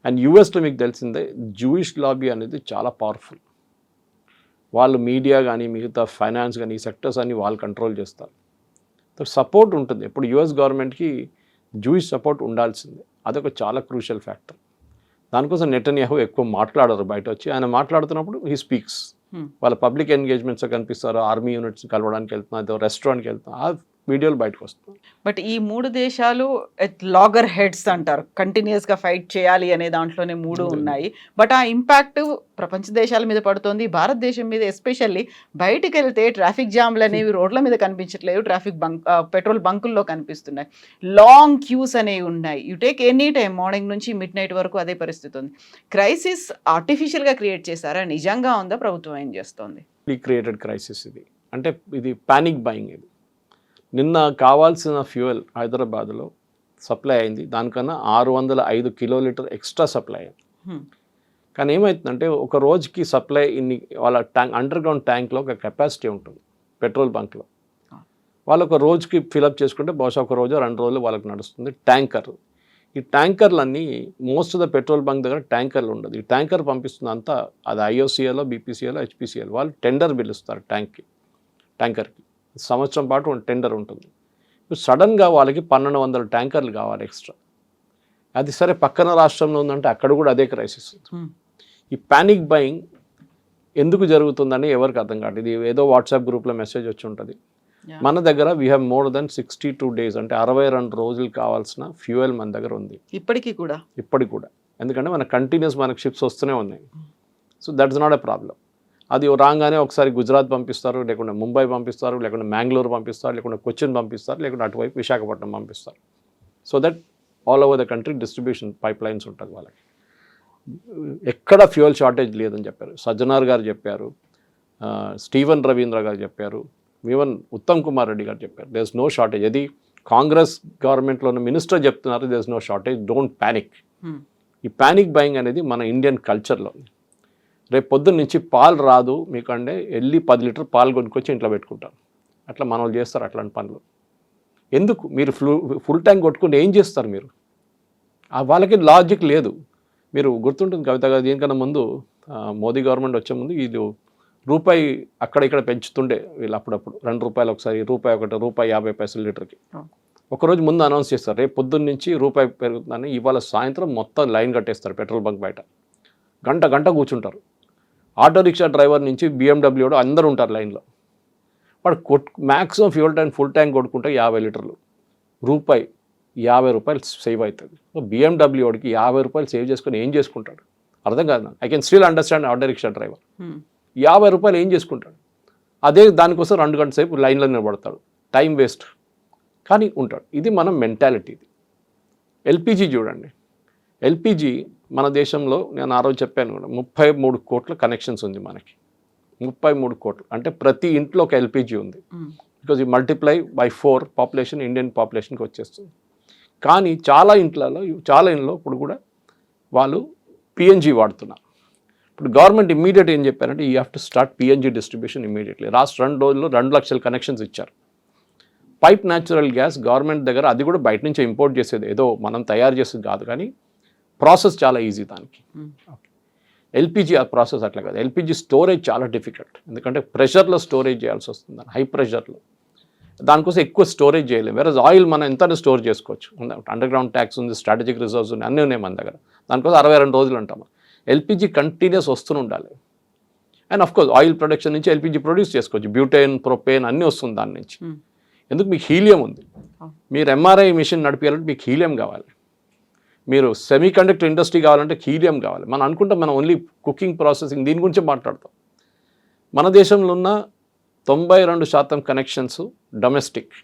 [SPEAKER 2] అండ్ యూఎస్లో మీకు తెలిసిందే జూయిష్ లాబీ అనేది చాలా పవర్ఫుల్. వాళ్ళు మీడియా కానీ మిగతా ఫైనాన్స్ కానీ ఈ సెక్టర్స్ అన్ని వాళ్ళు కంట్రోల్ చేస్తారు. సపోర్ట్ ఉంటుంది ఎప్పుడు యూఎస్ గవర్నమెంట్కి, జూయిష్ సపోర్ట్ ఉండాల్సిందే. అదొక చాలా క్రూషియల్ ఫ్యాక్టర్. దానికోసం నెటన్యాహు ఎక్కువ మాట్లాడరు, బయట వచ్చి ఆయన మాట్లాడుతున్నప్పుడు హీ స్పీక్స్. వాళ్ళ పబ్లిక్ ఎంగేజ్మెంట్స్ కనిపిస్తారు, ఆర్మీ యూనిట్స్ కలవడానికి వెళ్తున్నారు, రెస్టారెంట్కి వెళ్తున్నారు, ఆ వీడియోలు బయటకు వస్తుంది.
[SPEAKER 3] బట్ ఈ 3 దేశాలు లాగర్ హెడ్స్ అంటారు, కంటిన్యూస్గా ఫైట్ చేయాలి అనే దాంట్లోనే 3 ఉన్నాయి. బట్ ఆ ఇంపాక్ట్ ప్రపంచ దేశాల మీద పడుతుంది, భారతదేశం మీద ఎస్పెషల్లీ. బయటికి వెళ్తే ట్రాఫిక్ జామ్లు అనేవి రోడ్ల మీద కనిపించట్లేదు, పెట్రోల్ బంకుల్లో కనిపిస్తున్నాయి, లాంగ్ క్యూస్ అనేవి ఉన్నాయి. You take any time, morning నుంచి మిడ్ నైట్ వరకు అదే పరిస్థితి ఉంది. క్రైసిస్ ఆర్టిఫిషియల్గా క్రియేట్ చేశారా, నిజంగా ఉందా, ప్రభుత్వం ఏం చేస్తోంది?
[SPEAKER 2] క్రియేటెడ్ క్రైసిస్ ఇది. అంటే ఇది పానిక్ బయింగ్. ఇది నిన్న కావాల్సిన ఫ్యూయల్ హైదరాబాద్లో సప్లై అయింది, దానికన్నా 605 కిలోలీటర్ ఎక్స్ట్రా సప్లై అయింది. కానీ ఏమవుతుందంటే ఒక రోజుకి సప్లై ఇన్ని, వాళ్ళ అండర్ గ్రౌండ్ ట్యాంక్లో ఒక కెపాసిటీ ఉంటుంది పెట్రోల్ బంక్లో. వాళ్ళు ఒక రోజుకి ఫిలప్ చేసుకుంటే బహుశా ఒక రోజు 2 రోజులు వాళ్ళకి నడుస్తుంది. ట్యాంకర్, ఈ ట్యాంకర్లన్నీ most of the petrol bunk దగ్గర ట్యాంకర్లు ఉండదు. ఈ ట్యాంకర్ పంపిస్తుంది అంతా, అది ఐఓసీఎల్లో, బీపీసీఎల్లో, హెచ్పీసీఎల్ వాళ్ళు టెండర్ పిలుస్తారు ట్యాంకర్కి. సంవత్సరం పాటు టెండర్ ఉంటుంది. సడన్గా వాళ్ళకి 1200 ట్యాంకర్లు కావాలి ఎక్స్ట్రా. అది సరే పక్కన రాష్ట్రంలో ఉందంటే అక్కడ కూడా అదే క్రైసిస్. ఈ పానిక్ బయింగ్ ఎందుకు జరుగుతుందని ఎవరికి అర్థం కాదు. ఇది ఏదో వాట్సాప్ గ్రూప్లో మెసేజ్ వచ్చి ఉంటుంది. మన దగ్గర we have more than 62 days, అంటే 62 రోజులు కావాల్సిన ఫ్యూయల్ మన దగ్గర ఉంది ఇప్పటికి కూడా. ఎందుకంటే మన కంటిన్యూస్ మనకు షిప్స్ వస్తూనే ఉన్నాయి. So that's not a problem. అది రాగానే ఒకసారి గుజరాత్ పంపిస్తారు, లేకుంటే ముంబై పంపిస్తారు, లేకుంటే మ్యాంగ్లూరు పంపిస్తారు, లేకుంటే కొచ్చిన్ పంపిస్తారు, లేకుంటే అటువైపు విశాఖపట్నం పంపిస్తారు. So that all over the country distribution pipe lines ఉంటుంది వాళ్ళకి. ఎక్కడ ఫ్యూయల్ షార్టేజ్ లేదని చెప్పారు సజ్జనార్ గారు చెప్పారు, స్టీవెన్ రవీంద్ర గారు చెప్పారు, ఈవెన్ ఉత్తమ్ కుమార్ రెడ్డి గారు చెప్పారు. There is no shortage. అది కాంగ్రెస్ గవర్నమెంట్లో ఉన్న మినిస్టర్ చెప్తున్నారు there is no shortage, don't panic. ఈ ప్యానిక్ బయింగ్ అనేది మన ఇండియన్ కల్చర్లో. రేపు పొద్దున్న నుంచి పాలు రాదు మీకంటే వెళ్ళి 10 లీటర్ పాలు కొనుక్కొచ్చి ఇంట్లో పెట్టుకుంటారు. అట్లా మన వాళ్ళు చేస్తారు అట్లాంటి పనులు. ఎందుకు మీరు ఫుల్ ట్యాంక్ కొట్టుకుంటే ఏం చేస్తారు మీరు? వాళ్ళకి లాజిక్ లేదు. మీరు గుర్తుంటుంది కవిత గారు, దీనికన్నా ముందు మోదీ గవర్నమెంట్ వచ్చే ముందు వీళ్ళు రూపాయి అక్కడ ఇక్కడ పెంచుతుండే వీళ్ళు అప్పుడప్పుడు. ₹2 ఒకసారి, ₹1, ₹1.50 లీటర్కి. ఒకరోజు ముందు అనౌన్స్ చేస్తారు రేపు పొద్దున్న నుంచి రూపాయి పెరుగుతుందని. ఇవాళ సాయంత్రం మొత్తం లైన్ కట్టేస్తారు పెట్రోల్ బంక్ బయట. గంట కూర్చుంటారు. ఆటో రిక్షా డ్రైవర్ నుంచి BMW అందరూ ఉంటారు లైన్లో. వాడు maximum fuel tank full tank కొట్టుకుంటే 50 లీటర్లు, ₹50 సేవ్ అవుతుంది. BMW వాడికి ₹50 సేవ్ చేసుకొని ఏం చేసుకుంటాడు అర్థం కాదు నాకు. I can still understand auto rickshaw driver. ₹50 ఏం చేసుకుంటాడు? అదే దానికోసం 2 గంటల సేపు లైన్లో నిలబడతాడు, టైం వేస్ట్, కానీ ఉంటాడు. ఇది మన మెంటాలిటీ. ఇది ఎల్పిజి చూడండి, ఎల్పిజి మన దేశంలో నేను ఆ రోజు చెప్పాను కూడా 33 కోట్ల కనెక్షన్స్ ఉంది మనకి. 33 కోట్లు అంటే ప్రతి ఇంట్లో ఒక ఎల్పిజి ఉంది. బికాజ్ ఈ మల్టిప్లై బై 4 పాపులేషన్ ఇండియన్ పాపులేషన్కి వచ్చేస్తుంది. కానీ చాలా ఇంట్లో ఇప్పుడు కూడా వాళ్ళు పిఎన్జి వాడుతున్నారు. ఇప్పుడు గవర్నమెంట్ ఇమ్మీడియట్ ఏం చెప్పారంటే you have to start PNG distribution immediately. Last 2 రోజుల్లో 2 లక్షల కనెక్షన్స్ ఇచ్చారు. పైప్ న్యాచురల్ గ్యాస్ గవర్నమెంట్ దగ్గర అది కూడా బయట నుంచి ఇంపోర్ట్ చేసేది, ఏదో మనం తయారు చేసేది కాదు, కానీ ప్రాసెస్ చాలా ఈజీ దానికి. ఎల్పిజి ఆ ప్రాసెస్ అట్లా కాదు. ఎల్పిజి స్టోరేజ్ చాలా డిఫికల్ట్, ఎందుకంటే ప్రెషర్లో స్టోరేజ్ చేయాల్సి వస్తుంది, హై ప్రెషర్లో. దానికోసం ఎక్కువ స్టోరేజ్ చేయలేము. వేరే ఆయిల్ మనం ఎంత స్టోర్ చేసుకోవచ్చు, అండర్ గ్రౌండ్ ట్యాక్స్ ఉంది, స్ట్రాటజిక్ రిజర్వ్స్ ఉన్నాయి, అన్నీ ఉన్నాయి మన దగ్గర. దానికోసం 62 రోజులు అంటాం. ఎల్పిజి కంటిన్యూస్ వస్తూనే ఉండాలి. And of course oil production నుంచి ఎల్పిజి ప్రొడ్యూస్ చేసుకోవచ్చు, బ్యూటేన్, ప్రొపేన్ అన్నీ వస్తుంది దాని నుంచి. ఎందుకు? మీకు హీలియం ఉంది. మీరు ఎంఆర్ఐ మిషన్ నడిపించాలంటే మీకు హీలియం కావాలి. మీరు సెమీ కండక్టర్ ఇండస్ట్రీ కావాలంటే హీలియం కావాలి. మనం అనుకుంటాం మనం ఓన్లీ కుకింగ్ ప్రాసెసింగ్ దీని గురించి మాట్లాడతాం. మన దేశంలో ఉన్న 92% కనెక్షన్స్ డొమెస్టిక్,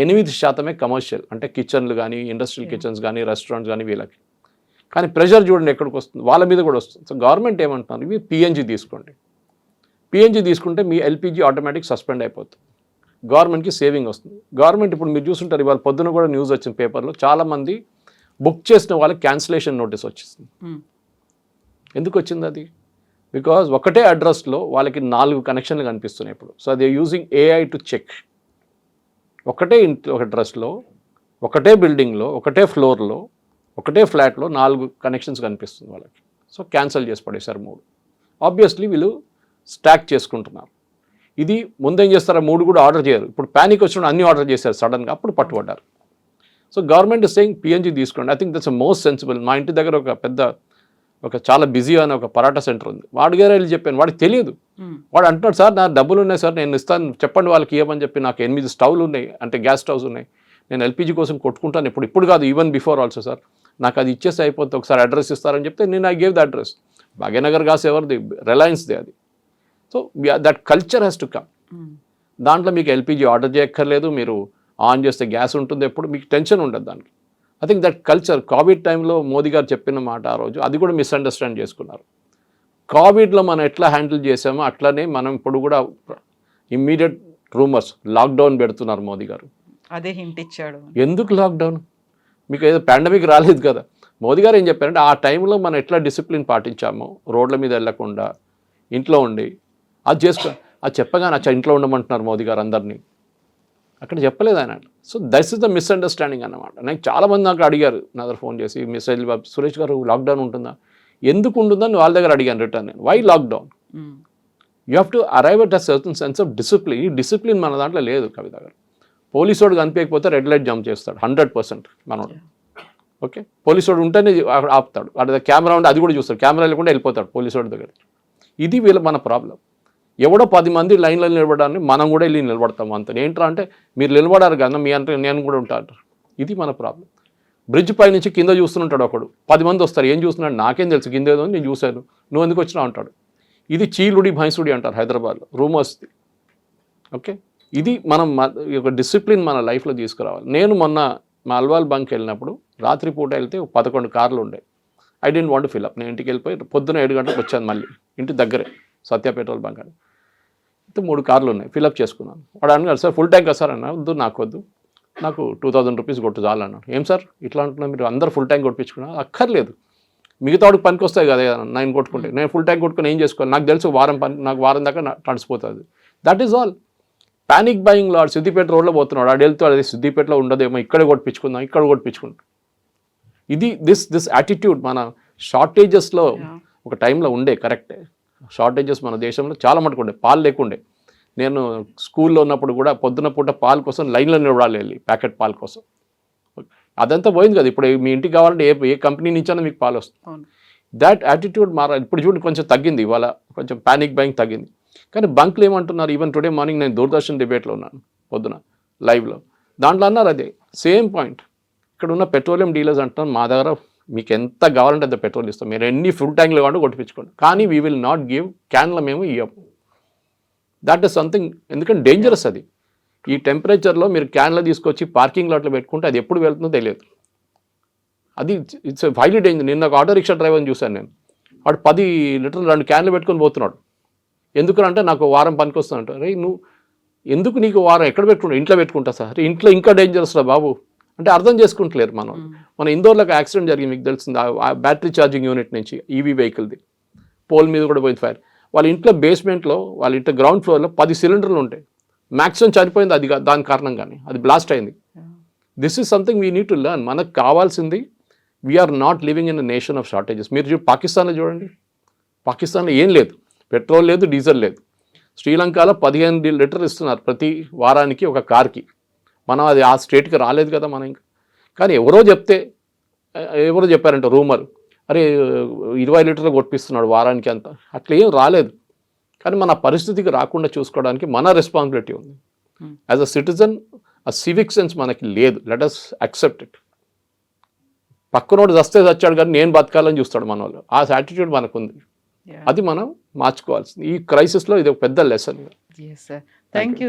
[SPEAKER 2] 8% కమర్షియల్, అంటే కిచెన్లు కానీ ఇండస్ట్రియల్ కిచెన్స్ కానీ రెస్టారెంట్స్ కానీ వీళ్ళకి. కానీ ప్రెషర్ చూడండి ఎక్కడికి వస్తుంది, వాళ్ళ మీద కూడా వస్తుంది. సో గవర్నమెంట్ ఏమంటున్నారు, ఇవి పిఎన్జి తీసుకోండి. పిఎన్జి తీసుకుంటే మీ ఎల్పిజి ఆటోమేటిక్ సస్పెండ్ అయిపోతుంది, గవర్నమెంట్కి సేవింగ్ వస్తుంది. గవర్నమెంట్ ఇప్పుడు మీరు చూస్తుంటారు, ఇవాళ పొద్దున కూడా న్యూస్ వచ్చింది పేపర్లో, చాలామంది బుక్ చేసిన వాళ్ళకి క్యాన్సిలేషన్ నోటీస్ వచ్చేసింది. ఎందుకు వచ్చింది అది? బికాజ్ ఒకటే అడ్రస్లో వాళ్ళకి 4 కనెక్షన్లు కనిపిస్తున్నాయి ఇప్పుడు. So they using AI to check. ఒకటే ఇంట్లో ఒక అడ్రస్లో, ఒకటే బిల్డింగ్లో, ఒకటే ఫ్లోర్లో, ఒకటే ఫ్లాట్లో 4 కనెక్షన్స్ కనిపిస్తుంది వాళ్ళకి. సో క్యాన్సిల్ చేసి పడేశారు 3. ఆబ్వియస్లీ వీళ్ళు స్టాక్ చేసుకుంటున్నారు. ఇది ముందేం చేస్తారా, 3 కూడా ఆర్డర్ చేయరు. ఇప్పుడు ప్యానిక్ వచ్చినప్పుడు అన్ని ఆర్డర్ చేశారు సడన్గా, అప్పుడు పట్టుబడ్డారు. సో గవర్నమెంట్ సేయింగ్ పిఎన్జి తీసుకోండి. I think that's most sensible. మా ఇంటి దగ్గర ఒక చాలా బిజీ అనే ఒక పరాటా సెంటర్ ఉంది. వాడి గారు వెళ్ళి చెప్పాను, వాడికి తెలియదు. వాడు అంటున్నాడు, సార్ నా డబ్బులు ఉన్నాయి సార్, నేను ఇస్తాను, చెప్పండి వాళ్ళకి ఇవ్వమని చెప్పి. నాకు 8 స్టవ్లు ఉన్నాయి, అంటే గ్యాస్ స్టవ్స్ ఉన్నాయి, నేను ఎల్పిజి కోసం కొట్టుకుంటాను ఇప్పుడు కాదు, ఈవెన్ బిఫోర్ ఆల్సో సార్, నాకు అది ఇచ్చేస్తే అయిపోతుంది, ఒకసారి అడ్రస్ ఇస్తారని చెప్తే నేను I gave the address. Bhagyanagar gas ఎవరిది? రిలయన్స్ది అది. So that culture has to come. దాంట్లో మీకు ఎల్పిజి ఆర్డర్ చేయక్కర్లేదు, మీరు ఆన్ చేస్తే గ్యాస్ ఉంటుంది, ఎప్పుడు మీకు టెన్షన్ ఉండదు దానికి. I think that culture Covid టైంలో మోదీ గారు చెప్పిన మాట ఆ రోజు, అది కూడా మిస్అండర్స్టాండ్ చేసుకున్నారు. కోవిడ్లో మనం ఎట్లా హ్యాండిల్ చేసామో అట్లనే మనం ఇప్పుడు కూడా ఇమ్మీడియట్ రూమర్స్ లాక్డౌన్ పెడుతున్నారు మోదీ గారు.
[SPEAKER 3] అదే హింట్ ఇచ్చాడు. ఎందుకు
[SPEAKER 2] లాక్డౌన్? మీకు ఏదో పాండమిక్ రాలేదు కదా. మోదీ గారు ఏం చెప్పారంటే ఆ టైంలో మనం ఎట్లా డిసిప్లిన్ పాటించామో, రోడ్ల మీద వెళ్ళకుండా ఇంట్లో ఉండి అది చెప్పగానే ఇంట్లో ఉండమంటున్నారు మోదీ గారు అందరినీ, అక్కడ చెప్పలేదు ఆయన. So that's is the misunderstanding అన్నమాట. నాకు చాలామంది నాకు అడిగారు, నా దగ్గర ఫోన్ చేసి, మెసేజ్ సురేష్ గారు లాక్డౌన్ ఉంటుందా, ఎందుకు ఉంటుందని వాళ్ళ దగ్గర అడిగాను రిటర్న్ నేను. Why lockdown? You have to arrive at a certain sense of discipline. ఈ డిసిప్లిన్ మన దాంట్లో లేదు కవిత గారు. పోలీసు వాడు కనిపించకపోతే రెడ్ లైట్ జంప్ చేస్తాడు 100% మనోడు. ఓకే, పోలీసు వాడు ఉంటేనే ఆపుతాడు, వాడి కెమెరా ఉంటే అది కూడా చూస్తాడు, కెమెరా లేకుండా వెళ్ళిపోతాడు పోలీసు వాడి దగ్గర. ఇది మన ప్రాబ్లం. ఎవడో 10 మంది లైన్లో నిలబడాలని మనం కూడా వెళ్ళి నిలబడతాం అంత. ఏంట్రా అంటే మీరు నిలబడారు కదా, మీ అంటే నేను కూడా ఉంటాను. ఇది మన ప్రాబ్లం. బ్రిడ్జ్ పై నుంచి కింద చూస్తుంటాడు ఒకడు, 10 మంది వస్తారు, ఏం చూస్తున్నాడు నాకేం తెలుసు, కింద ఏదో నేను చూశాను, నువ్వు ఎందుకు వచ్చినావు అంటాడు. ఇది చీలుడి భైంసుడి అంటారు హైదరాబాద్లో, రూమర్స్ది. ఓకే, ఇది మనం ఒక డిసిప్లిన్ మన లైఫ్లో తీసుకురావాలి. నేను మొన్న మా అల్వాల్ బంక్ వెళ్ళినప్పుడు రాత్రిపూట వెళ్తే 11 కార్లు ఉండే. I didn't want fill up. నేను ఇంటికి వెళ్ళిపోయి పొద్దున 7 గంటలకు వచ్చాను, మళ్ళీ ఇంటి దగ్గరే సత్య పెట్రోల్ బంక్ అని. 3 కార్లు ఉన్నాయి, ఫిల్అప్ చేసుకున్నాను. వాడు అన్నాడు, సార్ ఫుల్ ట్యాంక్ సార్ అన్నా. వద్దు, నాకు వద్దు, నాకు 2000 రూపీస్ కొట్టు చాలు అన్నాడు. ఏం సార్ ఇట్లా అంటున్నా, మీరు అందరు ఫుల్ ట్యాంక్ కొట్టించుకున్నా? అక్కర్లేదు, మిగతా వాడికి పనికి వస్తాయి కదా నేను కొట్టుకుంటే. నేను ఫుల్ ట్యాంక్ కొట్టుకుని ఏం చేసుకోవాలి, నాకు తెలుసు నాకు వారం దాకా నడిచిపోతుంది. That is all. ప్యానిక్ బయింగ్లో వాడు సిద్దిపేట రోడ్లో పోతున్నాడు, వాడు వెళ్తూ అది సిద్దిపేటలో ఉండదేమో, ఇక్కడ కొట్టించుకుందాం, ఇక్కడ కొట్టించుకుంటాం. ఇది దిస్ యాటిట్యూడ్ మన షార్టేజెస్లో ఒక టైంలో ఉండే. కరెక్టే, షార్టేజెస్ మన దేశంలో చాలా మటుకు ఉండే. పాలు లేకుండే. నేను స్కూల్లో ఉన్నప్పుడు కూడా పొద్దున పూట పాలు కోసం లైన్లో నిలబడాలి, వెళ్ళి ప్యాకెట్ పాల కోసం. అదంతా పోయింది కదా. ఇప్పుడు మీ ఇంటికి కావాలంటే ఏ కంపెనీ నుంచైనా మీకు పాలు వస్తుంది. దాట్ యాటిట్యూడ్ మారాలి. ఇప్పుడు చూడండి కొంచెం తగ్గింది, ఇవాళ కొంచెం ప్యానిక్ బయింగ్ తగ్గింది. కానీ బంక్లు ఏమంటున్నారు, ఈవెన్ టుడే మార్నింగ్ నేను దూరదర్శన్ డిబేట్లో ఉన్నాను పొద్దున లైవ్లో, దాంట్లో అన్నారు అదే సేమ్ పాయింట్. ఇక్కడ ఉన్న పెట్రోలియం డీలర్స్ అంటున్నారు, మా దగ్గర మీకు ఎంత కావాలంటే అంత పెట్రోల్ ఇస్తాం, మీరు ఎన్ని ఫుల్ ట్యాంక్లు కావాలంటే కొట్టించుకోండి, కానీ వీ విల్ నాట్ గివ్ క్యాన్లో మేము ఇవ్వము. దట్ ఈస్ సంథింగ్, ఎందుకంటే డేంజరస్ అది. ఈ టెంపరేచర్లో మీరు క్యాన్లో తీసుకొచ్చి పార్కింగ్ లాట్లో పెట్టుకుంటే అది ఎప్పుడు వెళ్తుందో తెలియదు. అది ఇట్స్ హైలీ డేంజర్. నిన్న ఒక ఆటో రిక్షా డ్రైవర్ని చూశాను నేను, వాడు 10 లీటర్లు 2 క్యాన్లు పెట్టుకొని పోతున్నాడు. ఎందుకంటే నాకు వారం పనికి వస్తానంట. రే నువ్వు ఎందుకు నీకు వారం ఎక్కడ పెట్టుకుంటావు? ఇంట్లో పెట్టుకుంటా సార్. ఇంట్లో ఇంకా డేంజరస్ రా బాబు అంటే అర్థం చేసుకుంటలేరు. మన ఇందోర్లోకి యాక్సిడెంట్ జరిగింది, మీకు తెలిసింది, ఆ బ్యాటరీ ఛార్జింగ్ యూనిట్ నుంచి ఈవీ వెహికల్ది పోల్ మీద కూడా పోయింది ఫైర్. వాళ్ళ ఇంట్లో బేస్మెంట్లో, వాళ్ళ ఇంట్లో గ్రౌండ్ ఫ్లోర్లో 10 సిలిండర్లు ఉంటాయి. మ్యాక్సిమం చనిపోయింది అది దాని కారణంగానే, అది బ్లాస్ట్ అయింది. This is something we need to learn. మనకు కావాల్సింది, we're not living in a nation of shortages. మీరు పాకిస్తాన్లో చూడండి, పాకిస్తాన్లో ఏం లేదు, పెట్రోల్ లేదు, డీజిల్ లేదు. శ్రీలంకలో 15 లీటర్లు ఇస్తున్నారు ప్రతి వారానికి ఒక కార్కి. మనం అది ఆ స్టేట్కి రాలేదు కదా మనం ఇంకా. కానీ ఎవరో చెప్పారంట రూమర్, అరే 20 లీటర్లు కొట్టిస్తున్నాడు వారానికి అంత, అట్లా ఏం రాలేదు. కానీ మన పరిస్థితికి రాకుండా చూసుకోవడానికి మన రెస్పాన్సిబిలిటీ ఉంది. యాజ్ అ సిటిజన్ ఆ సివిక్ సెన్స్ మనకి లేదు. Let us accept it. పక్కనోడు చస్తే చచ్చాడు కానీ నేను బతకాలని చూస్తాడు మన వాళ్ళు. ఆ యాటిట్యూడ్ మనకుంది, అది మనం మార్చుకోవాల్సింది. ఈ క్రైసిస్లో ఇది ఒక పెద్ద లెసన్.
[SPEAKER 3] Thank you.